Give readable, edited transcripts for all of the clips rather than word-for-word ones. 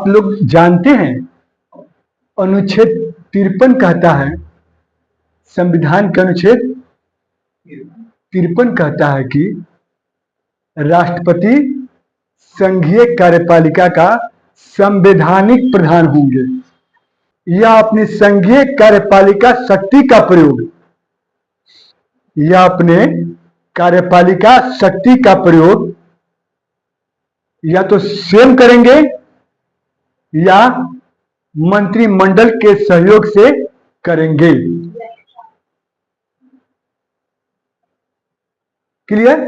लोग जानते हैं, अनुच्छेद 53 कहता है, संविधान के अनुच्छेद 53 कहता है कि राष्ट्रपति संघीय कार्यपालिका का संवैधानिक प्रधान होंगे। यह अपनी संघीय कार्यपालिका शक्ति का प्रयोग या तो स्वयं करेंगे या मंत्रिमंडल के सहयोग से करेंगे। क्लियर?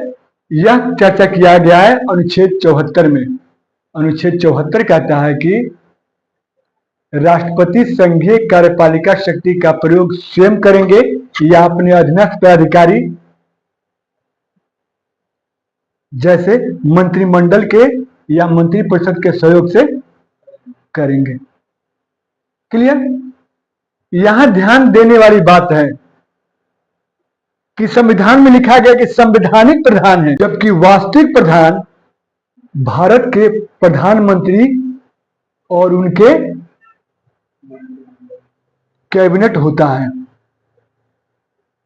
यह चर्चा किया गया है अनुच्छेद 74 में। अनुच्छेद 74 कहता है कि राष्ट्रपति संघीय कार्यपालिका शक्ति का प्रयोग स्वयं करेंगे या अपने अधीनस्थ पदाधिकारी जैसे मंत्रिमंडल के या मंत्रिपरिषद के सहयोग से करेंगे। क्लियर? यहां ध्यान देने वाली बात है कि संविधान में लिखा गया कि संवैधानिक प्रधान है, जबकि वास्तविक प्रधान भारत के प्रधानमंत्री और उनके कैबिनेट होता है।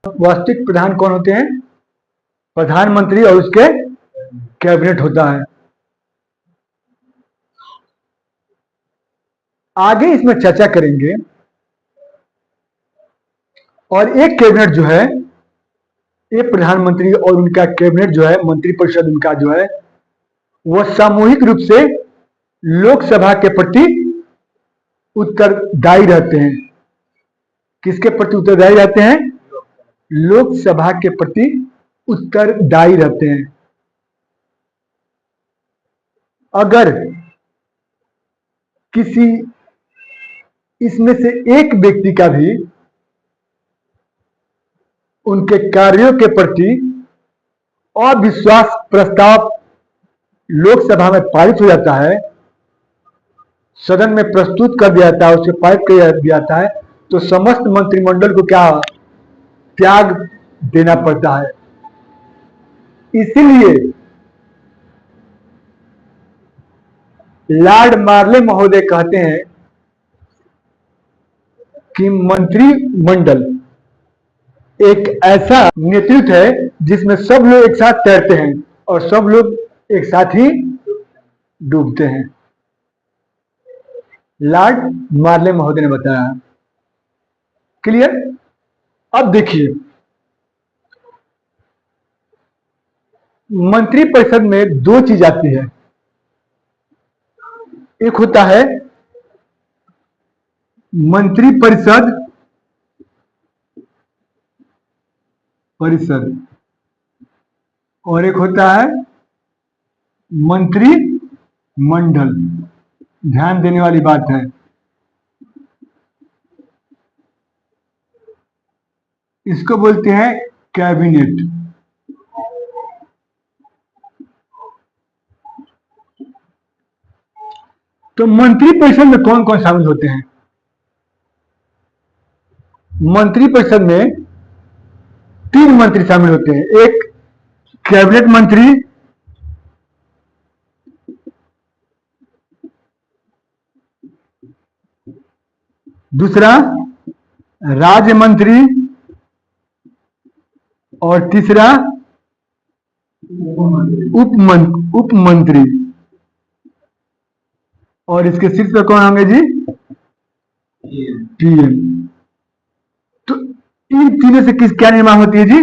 वास्तविक प्रधान कौन होते हैं? प्रधानमंत्री और उसके कैबिनेट होता है। आगे इसमें चर्चा करेंगे। और एक कैबिनेट जो है, एक प्रधानमंत्री और उनका कैबिनेट जो है, मंत्रिपरिषद उनका जो है, वह सामूहिक रूप से लोकसभा के प्रति उत्तरदायी रहते हैं। किसके प्रति उत्तरदायी रहते हैं? लोकसभा के प्रति उत्तरदायी रहते हैं। अगर किसी इसमें से एक व्यक्ति का भी उनके कार्यों के प्रति अविश्वास प्रस्ताव लोकसभा में पारित हो जाता है, सदन में प्रस्तुत कर दिया जाता है, उसे पारित कर दिया जाता है, तो समस्त मंत्रिमंडल को क्या त्याग देना पड़ता है। इसीलिए लॉर्ड मार्ले महोदय कहते हैं कि मंत्रिमंडल एक ऐसा नेतृत्व है जिसमें सब लोग एक साथ तैरते हैं और सब लोग एक साथ ही डूबते हैं। लॉर्ड मार्ले महोदय ने बताया। क्लियर? अब देखिए, मंत्रिपरिषद में दो चीज आती है। एक होता है मंत्रिपरिषद और एक होता है मंत्रिमंडल। ध्यान देने वाली बात है। इसको बोलते हैं कैबिनेट। तो मंत्रिपरिषद में कौन कौन शामिल होते हैं? मंत्रिपरिषद में 3 मंत्री शामिल होते हैं। एक कैबिनेट मंत्री, दूसरा राज्य मंत्री और तीसरा उप मंत्री। और इसके शीर्ष पर कौन होंगे जी? पीएम। तो इन तीनों से किस क्या निर्माण होती है जी?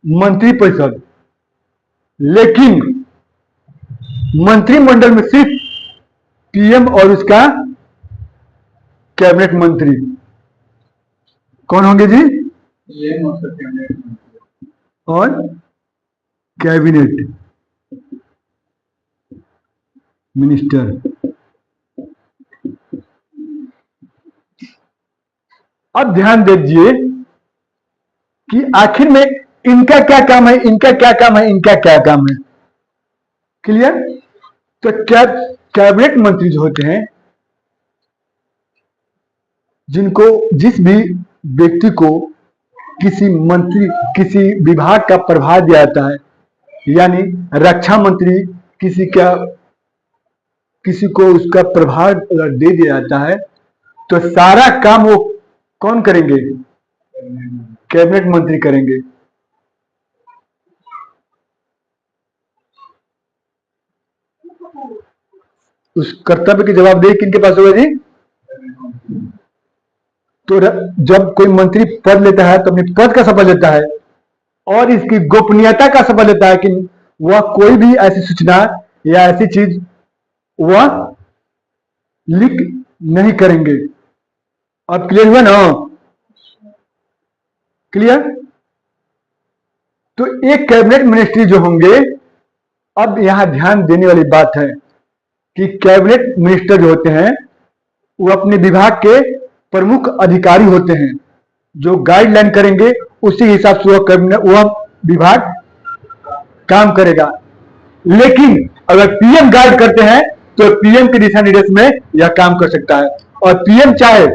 मंत्रिपरिषद। लेकिन मंत्रिमंडल में सिर्फ पीएम और उसका कैबिनेट मंत्री कौन होंगे जी? और कैबिनेट मिनिस्टर। अब ध्यान दीजिए कि आखिर में इनका क्या काम है, इनका क्या काम है, इनका क्या काम है। क्लियर? तो कैबिनेट मंत्री जो होते हैं, जिनको जिस भी व्यक्ति को किसी विभाग का प्रभार दिया जाता है, यानी रक्षा मंत्री किसी का किसी को उसका प्रभार अगर दे दिया जाता है तो सारा काम वो कौन करेंगे? कैबिनेट मंत्री करेंगे। उस कर्तव्य की जवाबदेही किनके पास होगा जी? तो जब कोई मंत्री पद लेता है तो अपने पद का शपथ लेता है और इसकी गोपनीयता का शपथ लेता है कि वह कोई भी ऐसी सूचना या ऐसी चीज वह लीक नहीं करेंगे। अब क्लियर हुआ ना? क्लियर? तो एक कैबिनेट मिनिस्ट्री जो होंगे, अब यहां ध्यान देने वाली बात है कि कैबिनेट मिनिस्टर जो होते हैं वो अपने विभाग के प्रमुख अधिकारी होते हैं जो गाइडलाइन करेंगे, उसी हिसाब से वह विभाग काम करेगा। लेकिन अगर पीएम गाइड करते हैं तो पीएम के दिशा निर्देश में यह काम कर सकता है और पीएम चाहे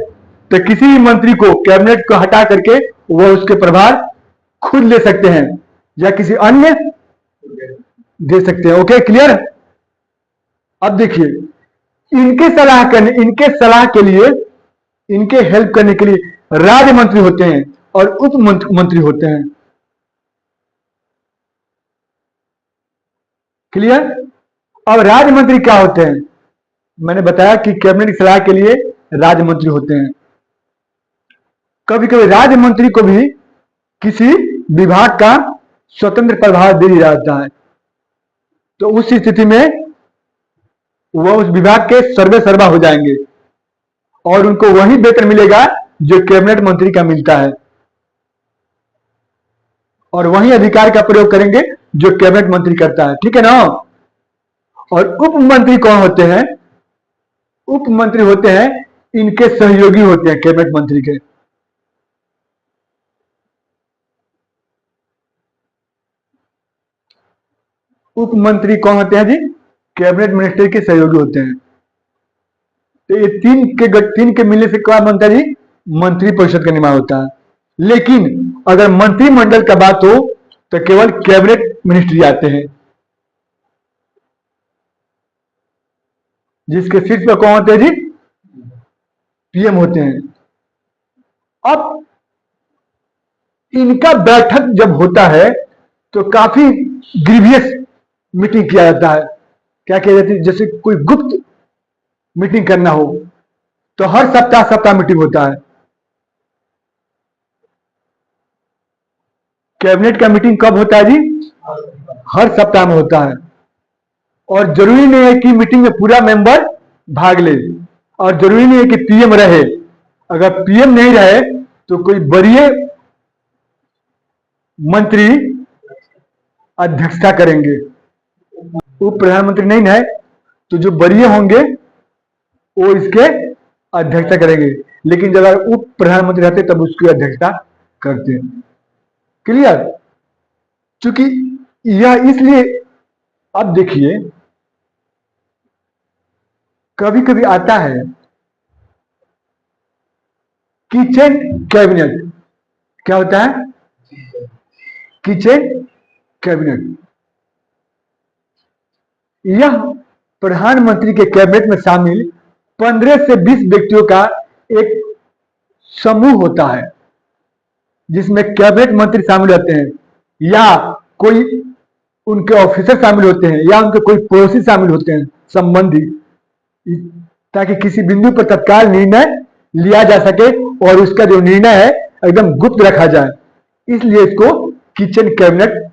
तो किसी भी मंत्री को कैबिनेट को हटा करके वह उसके प्रभार खुद ले सकते हैं या किसी अन्य दे सकते हैं। Okay, clear? अब देखिए, इनके सलाह के लिए, इनके हेल्प करने के लिए राज्य मंत्री होते हैं और उप मंत्री होते हैं। क्लियर? अब राज्य मंत्री क्या होते हैं? मैंने बताया कि कैबिनेट की सलाह के लिए राज्य मंत्री होते हैं। कभी कभी राज्य मंत्री को भी किसी विभाग का स्वतंत्र प्रभार दे दिया जाता है, तो उस स्थिति में वह उस विभाग के सर्वे सर्वा हो जाएंगे और उनको वही वेतन मिलेगा जो कैबिनेट मंत्री का मिलता है और वही अधिकार का प्रयोग करेंगे जो कैबिनेट मंत्री करता है। ठीक है ना? और उप मंत्री कौन होते हैं? उप मंत्री होते हैं इनके सहयोगी होते हैं कैबिनेट मंत्री के। उप मंत्री कौन होते हैं जी? कैबिनेट मिनिस्टर के सहयोगी होते हैं। तो ये तीन के मिलने से क्या बनता है जी? मंत्री परिषद का निर्माण होता है। लेकिन अगर मंत्रिमंडल का बात हो तो केवल कैबिनेट मिनिस्ट्री आते हैं, जिसके शीर्ष पर कौन होते हैं जी? पीएम होते हैं। अब इनका बैठक जब होता है तो काफी ग्रीवियस मीटिंग किया जाता है। क्या किया जाती है? जैसे कोई गुप्त मीटिंग करना हो तो हर सप्ताह मीटिंग होता है। कैबिनेट का मीटिंग कब होता है जी? हर सप्ताह में होता है। और जरूरी नहीं है कि मीटिंग में पूरा मेंबर भाग ले और जरूरी नहीं है कि पीएम रहे। अगर पीएम नहीं रहे तो कोई वरीय मंत्री अध्यक्षता करेंगे। उप प्रधानमंत्री नहीं है तो जो वरीय होंगे वो इसके अध्यक्षता करेंगे, लेकिन जब अगर उप प्रधानमंत्री रहते तब उसकी अध्यक्षता करते हैं। क्लियर? क्योंकि यह इसलिए, अब देखिए कभी कभी आता है किचन कैबिनेट। क्या होता है? Kitchen cabinet. यह प्रधानमंत्री के कैबिनेट में शामिल 15 से 20 व्यक्तियों का एक समूह होता है जिसमें कैबिनेट मंत्री शामिल होते हैं या कोई उनके ऑफिसर शामिल होते हैं या उनके कोई पड़ोसी शामिल होते हैं, संबंधी, ताकि किसी बिंदु पर तत्काल निर्णय लिया जा सके और उसका जो निर्णय है एकदम गुप्त रखा जाए। इसलिए इसको किचन कैबिनेट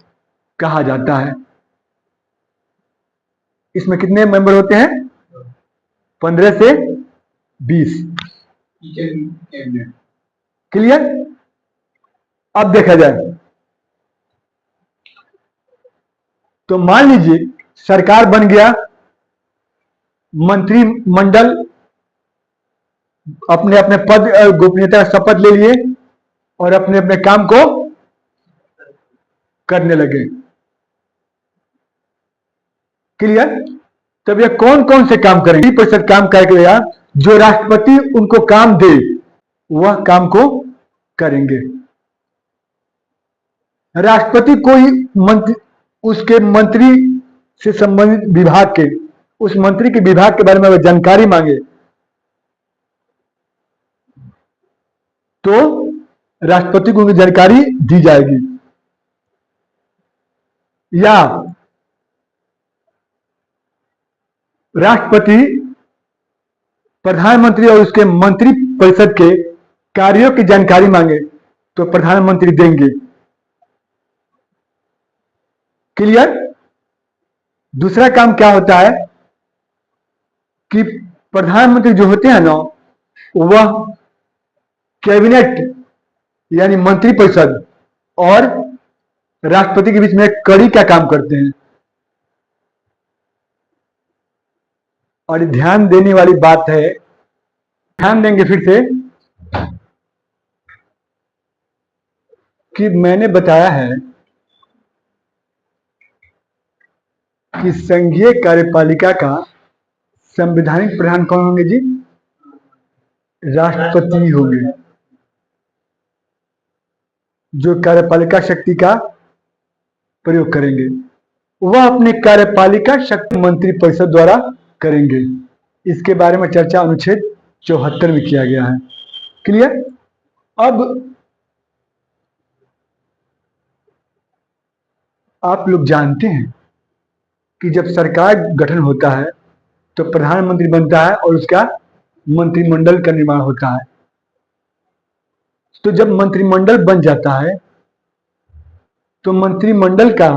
कहा जाता है। इसमें कितने मेंबर होते हैं? 15 से 20। क्लियर? अब देखा जाए तो मान लीजिए सरकार बन गया, मंत्रिमंडल अपने अपने पद गोपनीयता शपथ ले लिए और अपने अपने काम को करने लगे। क्लियर? तब ये कौन कौन से काम करेंगे? प्रतिशत काम करेगा जो राष्ट्रपति उनको काम दे वह काम को करेंगे। राष्ट्रपति कोई मंत्री, उसके मंत्री से संबंधित विभाग के उस मंत्री के विभाग के बारे में अगर जानकारी मांगे तो राष्ट्रपति को उनकी जानकारी दी जाएगी। या राष्ट्रपति प्रधानमंत्री और उसके मंत्री परिषद के कार्यों की जानकारी मांगे तो प्रधानमंत्री देंगे। क्लियर? दूसरा काम क्या होता है कि प्रधानमंत्री जो होते हैं ना, वह कैबिनेट यानी मंत्री परिषद और राष्ट्रपति के बीच में एक कड़ी का काम करते हैं। और ध्यान देने वाली बात है, ध्यान देंगे फिर से कि मैंने बताया है कि संघीय कार्यपालिका का संवैधानिक प्रधान कौन होंगे जी? राष्ट्रपति होंगे, जो कार्यपालिका शक्ति का प्रयोग करेंगे। वह अपने कार्यपालिका शक्ति मंत्री परिषद द्वारा करेंगे। इसके बारे में चर्चा अनुच्छेद 74 में किया गया है। क्लियर? अब आप लोग जानते हैं कि जब सरकार गठन होता है तो प्रधानमंत्री बनता है और उसका मंत्रिमंडल का निर्माण होता है। तो जब मंत्रिमंडल बन जाता है तो मंत्रिमंडल का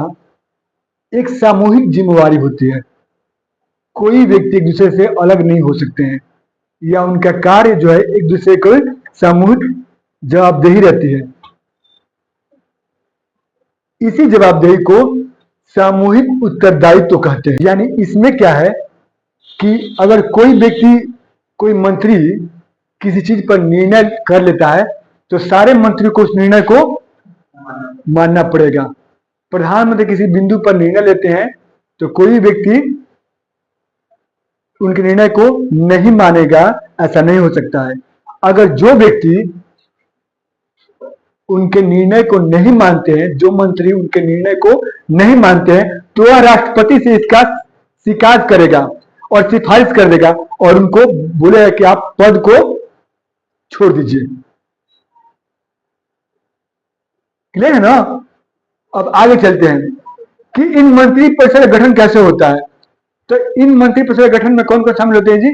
एक सामूहिक जिम्मेवारी होती है। कोई व्यक्ति एक दूसरे से अलग नहीं हो सकते हैं, या उनका कार्य जो है एक दूसरे को सामूहिक जवाबदेही रहती है। इसी जवाबदेही को सामूहिक उत्तरदायित्व कहते हैं। यानी इसमें क्या है कि अगर कोई व्यक्ति, कोई मंत्री किसी चीज पर निर्णय कर लेता है तो सारे मंत्री को उस निर्णय को मानना पड़ेगा। प्रधानमंत्री किसी बिंदु पर निर्णय लेते हैं तो कोई व्यक्ति उनके निर्णय को नहीं मानेगा, ऐसा नहीं हो सकता है। अगर जो व्यक्ति उनके निर्णय को नहीं मानते हैं, जो मंत्री उनके निर्णय को नहीं मानते हैं, तो वह राष्ट्रपति से इसका शिकायत करेगा और सिफारिश कर देगा और उनको बोलेगा कि आप पद को छोड़ दीजिए। क्लियर है ना? अब आगे चलते हैं कि इन मंत्री परिषद का गठन कैसे होता है। तो इन मंत्री परिषद के गठन में कौन कौन शामिल होते हैं जी?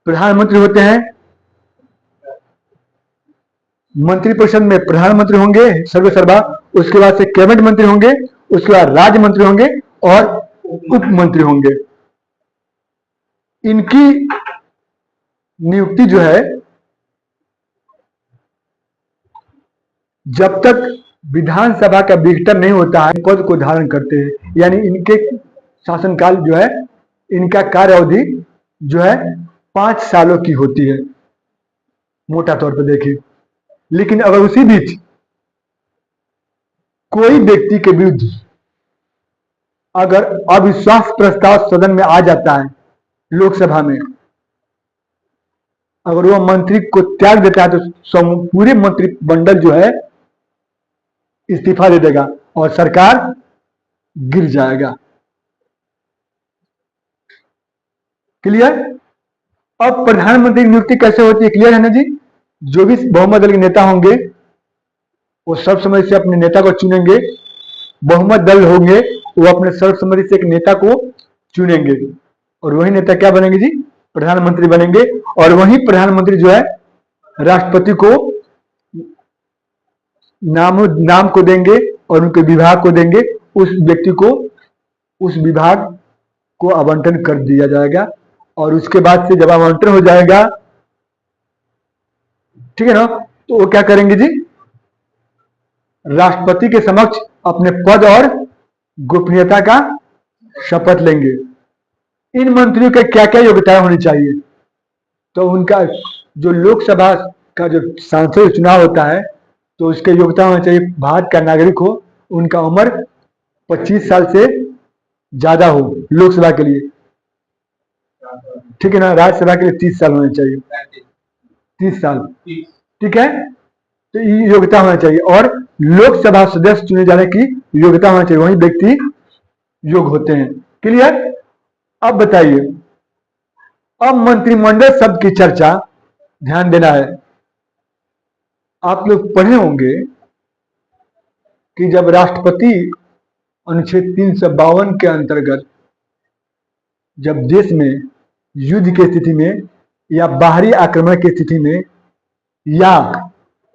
प्रधानमंत्री होते हैं, मंत्री परिषद में प्रधानमंत्री होंगे सर्वेसर्वा, उसके बाद से कैबिनेट मंत्री होंगे, उसके बाद राज्य मंत्री होंगे और उप मंत्री होंगे। इनकी नियुक्ति जो है जब तक विधानसभा का विघटन नहीं होता है पद को धारण करते हैं। यानी इनके शासनकाल जो है, इनका कार्य अवधि जो है 5 सालों की होती है मोटा तौर पर देखिए। लेकिन अगर उसी बीच कोई व्यक्ति के विरुद्ध अगर अविश्वास प्रस्ताव सदन में आ जाता है, लोकसभा में, अगर वह मंत्री को त्याग देता है तो पूरे मंत्रिमंडल जो है इस्तीफा दे देगा और सरकार गिर जाएगा। क्लियर? अब प्रधानमंत्री की नियुक्ति कैसे होती है? क्लियर है ना जी? जो भी बहुमत दल के नेता होंगे वो सर्वसम्मति से अपने नेता को चुनेंगे। बहुमत दल होंगे वो अपने सर्वसम्मति से एक नेता को चुनेंगे और वही नेता क्या बनेंगे जी? प्रधानमंत्री बनेंगे। और वही प्रधानमंत्री जो है राष्ट्रपति को नाम को देंगे और उनके विभाग को देंगे। उस व्यक्ति को उस विभाग को आवंटन कर दिया जाएगा और उसके बाद से जब आवंटन हो जाएगा, ठीक है ना, तो वो क्या करेंगे जी? राष्ट्रपति के समक्ष अपने पद और गोपनीयता का शपथ लेंगे। इन मंत्रियों के क्या क्या योग्यताएं होनी चाहिए? तो उनका जो लोकसभा का जो सांसद चुनाव होता है तो उसके योग्यता होना चाहिए भारत का नागरिक हो, उनका उम्र 25 साल से ज्यादा हो लोकसभा के लिए, ठीक है ना। राज्यसभा के लिए 30 साल होने चाहिए, 30 साल, ठीक है। तो ये योग्यता होना चाहिए और लोकसभा सदस्य चुने जाने की योग्यता होना चाहिए, वही व्यक्ति योग्य होते हैं। क्लियर? अब बताइए, अब मंत्रिमंडल शब्द की चर्चा, ध्यान देना है, आप लोग पढ़े होंगे कि जब राष्ट्रपति अनुच्छेद 352 के अंतर्गत जब देश में युद्ध की स्थिति में या बाहरी आक्रमण की स्थिति में या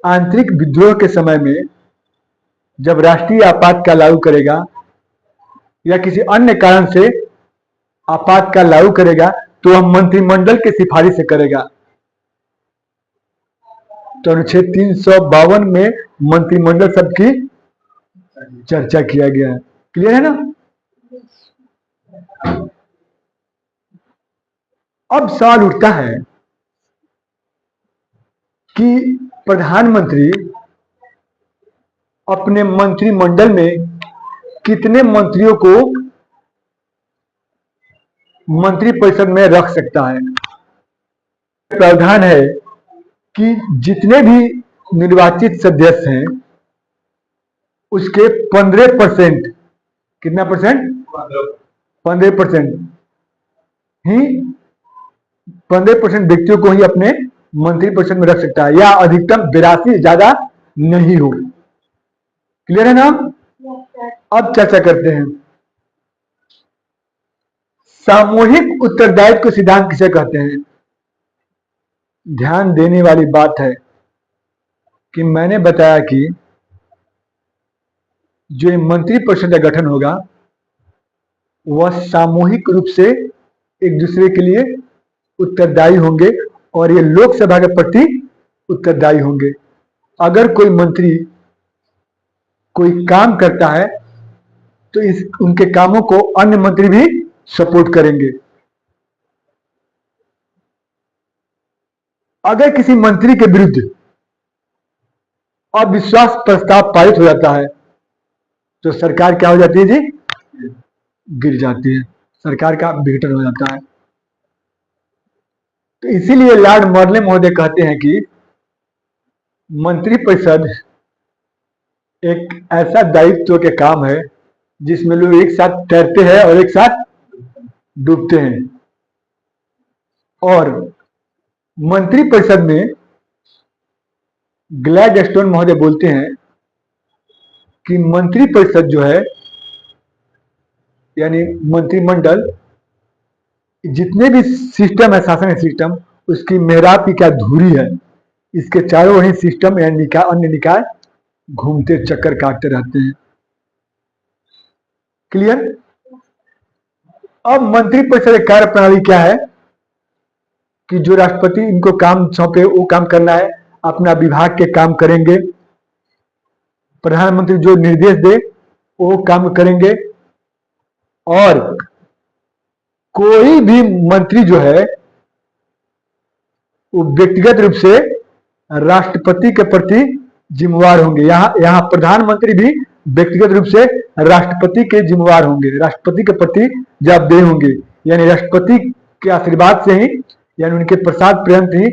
आंतरिक विद्रोह के समय में जब राष्ट्रीय आपातकाल लागू करेगा या किसी अन्य कारण से आपातकाल लागू करेगा तो वह मंत्रिमंडल की सिफारिश से करेगा। तो अनुच्छेद 352 में मंत्रिमंडल शब्द की चर्चा किया गया है। क्लियर है ना? अब सवाल उठता है कि प्रधानमंत्री अपने मंत्रिमंडल में कितने मंत्रियों को मंत्रिपरिषद में रख सकता है। प्रावधान है कि जितने भी निर्वाचित सदस्य हैं उसके 15%, कितना परसेंट? 15% ही 15% व्यक्तियों को ही अपने मंत्रिपरिषद में रख सकता है या अधिकतम 82, ज्यादा नहीं हो। क्लियर है ना? अब चर्चा करते हैं, सामूहिक उत्तरदायित्व को सिद्धांत किसे कहते हैं। ध्यान देने वाली बात है कि मैंने बताया कि जो मंत्रिपरिषद का गठन होगा वह सामूहिक रूप से एक दूसरे के लिए उत्तरदायी होंगे और ये लोकसभा के प्रति उत्तरदायी होंगे। अगर कोई मंत्री कोई काम करता है तो उनके कामों को अन्य मंत्री भी सपोर्ट करेंगे। अगर किसी मंत्री के विरुद्ध अविश्वास प्रस्ताव पारित हो जाता है तो सरकार क्या हो जाती है जी? गिर जाती है, सरकार का विघटन हो जाता है। तो इसीलिए लॉर्ड मॉर्ले महोदय कहते हैं कि मंत्रिपरिषद एक ऐसा दायित्व के काम है जिसमें लोग एक साथ तैरते हैं और एक साथ डूबते हैं। और मंत्रिपरिषद में ग्लैडस्टोन महोदय बोलते हैं कि मंत्रिपरिषद जो है यानी मंत्रिमंडल जितने भी सिस्टम है, शासन सिस्टम, उसकी मेहराब की क्या धुरी है, इसके चारों ओर ही सिस्टम या निकाय, अन्य निकाय घूमते चक्कर काटते रहते हैं। क्लियर? अब मंत्रिपरिषद की कार्य प्रणाली क्या है कि जो राष्ट्रपति इनको काम सौंपे वो काम करना है, अपना विभाग के काम करेंगे, प्रधानमंत्री जो निर्देश दे वो काम करेंगे और कोई भी मंत्री जो है वो व्यक्तिगत रूप से राष्ट्रपति के प्रति जिम्मेवार होंगे। यहाँ प्रधानमंत्री भी व्यक्तिगत रूप से राष्ट्रपति के जिम्मेवार होंगे, राष्ट्रपति के प्रति जवाबदेह होंगे, यानी राष्ट्रपति के आशीर्वाद से ही यानी उनके प्रसाद पर्यंत ही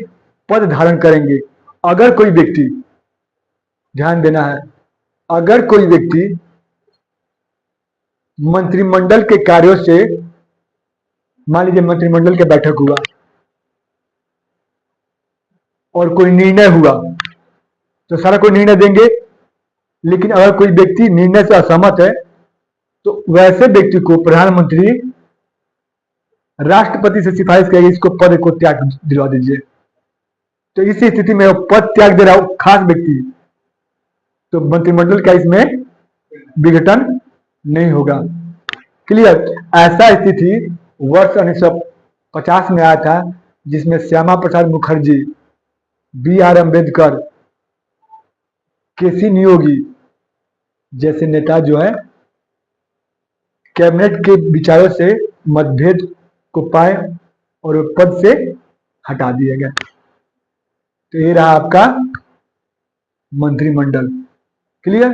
पद धारण करेंगे। अगर कोई व्यक्ति, ध्यान देना है, अगर कोई व्यक्ति मंत्रिमंडल के कार्यों से, मान लीजिए मंत्रिमंडल के बैठक हुआ और कोई निर्णय हुआ तो सारा कोई निर्णय देंगे, लेकिन अगर कोई व्यक्ति निर्णय से असहमत है तो वैसे व्यक्ति को प्रधानमंत्री राष्ट्रपति से सिफारिश करेगी इसको पद को त्याग दिलवा दीजिए। तो इस स्थिति में पद त्याग दे रहा खास व्यक्ति तो मंत्रिमंडल का इसमें विघटन नहीं होगा। क्लियर? ऐसा स्थिति वर्ष 1950 में आया था जिसमें श्यामा प्रसाद मुखर्जी, बी.आर. अम्बेडकर, के.सी. नियोगी जैसे नेता जो है कैबिनेट के विचारों से मतभेद को पाए और पद से हटा दिया गया। तो ये रहा आपका मंत्रिमंडल। क्लियर?